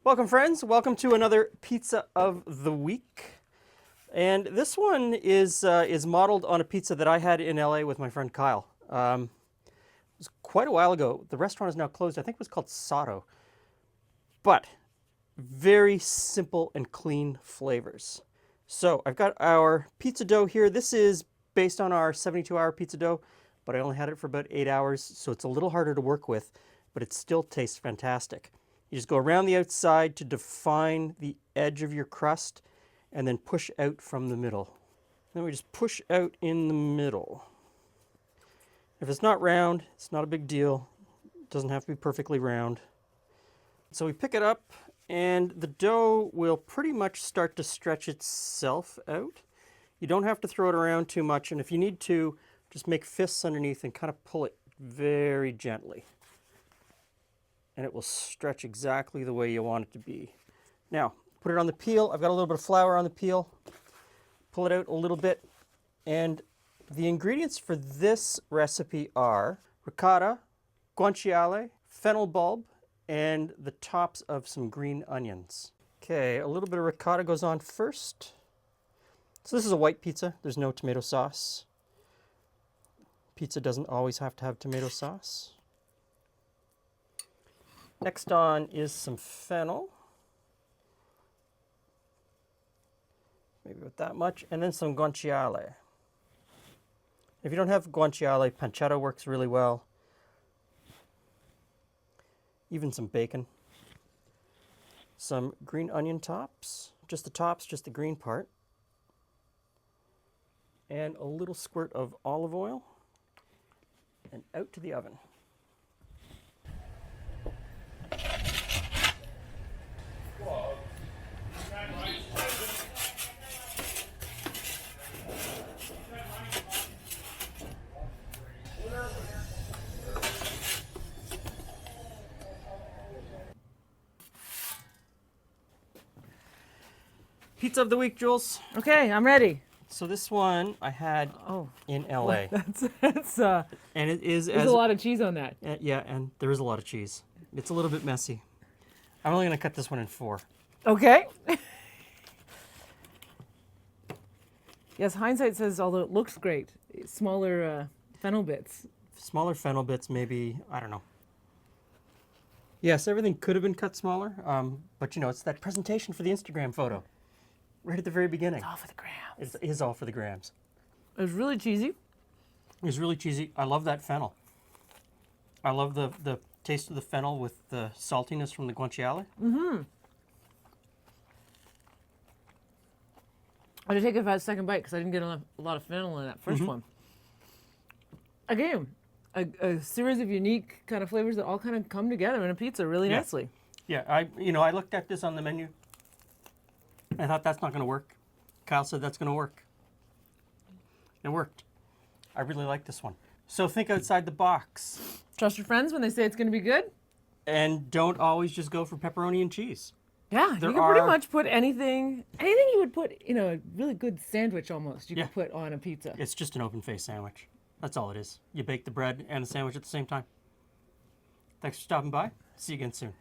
Welcome, friends. Welcome to another pizza of the week. And this one is modeled on a pizza that I had in LA with my friend Kyle. It was quite a while ago. The restaurant is now closed. I think it was called Sato. But very simple and clean flavors. So I've got our pizza dough here. This is based on our 72-hour pizza dough, but I only had it for about 8 hours, so it's a little harder to work with, but it still tastes fantastic. You just go around the outside to define the edge of your crust and then push out from the middle. Then we just push out in the middle. If it's not round, it's not a big deal. It doesn't have to be perfectly round. So we pick it up and the dough will pretty much start to stretch itself out. You don't have to throw it around too much, and if you need to, just make fists underneath and kind of pull it very gently. And it will stretch exactly the way you want it to be. Now, put it on the peel. I've got a little bit of flour on the peel. Pull it out a little bit. And the ingredients for this recipe are ricotta, guanciale, fennel bulb, and the tops of some green onions. Okay, a little bit of ricotta goes on first. So this is a white pizza. There's no tomato sauce. Pizza doesn't always have to have tomato sauce. Next on is some fennel. Maybe with that much. And then some guanciale. If you don't have guanciale, pancetta works really well. Even some bacon. Some green onion tops. Just the tops, just the green part. And a little squirt of olive oil. And out to the oven. Pizza of the week, Jules. Okay, I'm ready. So this one I had in LA. That's and it is there's a lot of cheese on that. Yeah, and there is a lot of cheese. It's a little bit messy. I'm only going to cut this one in 4. Okay. Yes, hindsight says, although it looks great, smaller fennel bits. Smaller fennel bits, maybe, I don't know. Yes, everything could have been cut smaller, but you know, it's that presentation for the Instagram photo. Right at the very beginning. It's all for the grams. It is all for the grams. It was really cheesy. It was really cheesy. I love that fennel. I love the taste of the fennel with the saltiness from the guanciale. Mm-hmm. I had to take a second bite because I didn't get a lot of fennel in that first one. Again, a series of unique kind of flavors that all kind of come together in a pizza really nicely. Yeah, I looked at this on the menu. I thought that's not going to work. Kyle said that's going to work. It worked. I really like this one. So think outside the box. Trust your friends when they say it's going to be good. And don't always just go for pepperoni and cheese. Yeah, you can pretty much put anything you would put in a really good sandwich almost, you could put on a pizza. It's just an open-faced sandwich. That's all it is. You bake the bread and the sandwich at the same time. Thanks for stopping by. See you again soon.